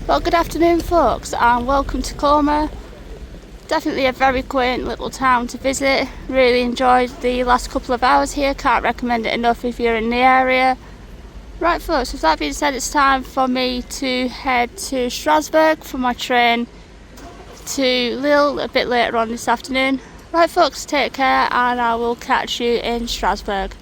Well, good afternoon folks, and welcome to Colmar. Definitely a very quaint little town to visit. Really enjoyed the last couple of hours here, can't recommend it enough if you're in the area. Right folks, with that being said, it's time for me to head to Strasbourg for my train to Lille a bit later on this afternoon. Right folks, take care and I will catch you in Strasbourg.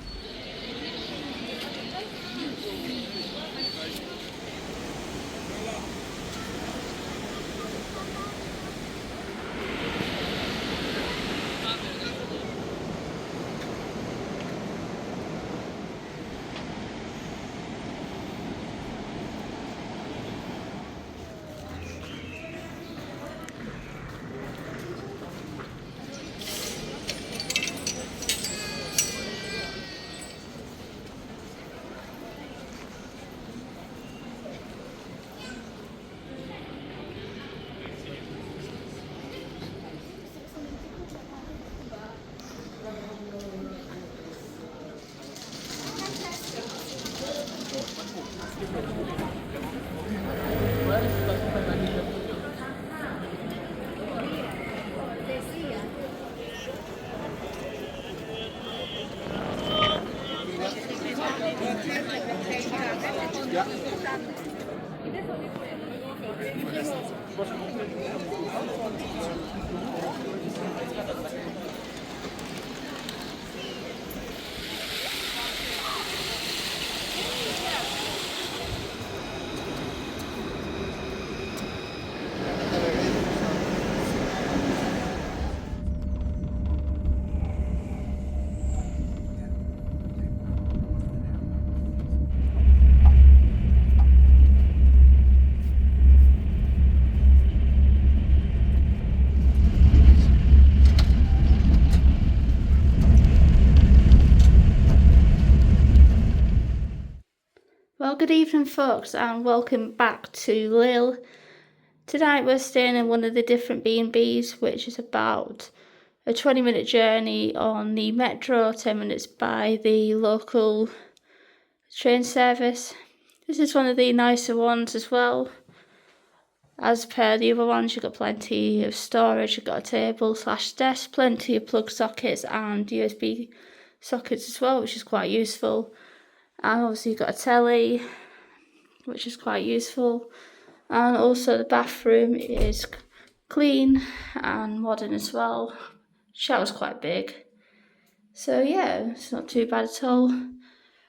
Well, good evening folks and welcome back to Lille. Tonight we're staying in one of the different B&Bs, which is about a 20-minute journey on the metro, 10 minutes by the local train service. This is one of the nicer ones as well. As per the other ones, you've got plenty of storage, you've got a table / desk, plenty of plug sockets and USB sockets as well, which is quite useful. And obviously you've got a telly, which is quite useful. And also the bathroom is clean and modern as well. Shower's quite big. So yeah, it's not too bad at all.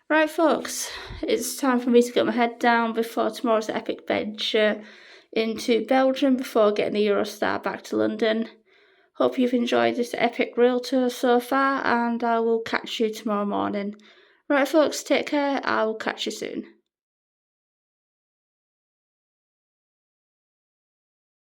Right folks, it's time for me to get my head down before tomorrow's epic venture into Belgium before getting the Eurostar back to London. Hope you've enjoyed this epic rail tour so far and I will catch you tomorrow morning. Right folks, take care, I will catch you soon.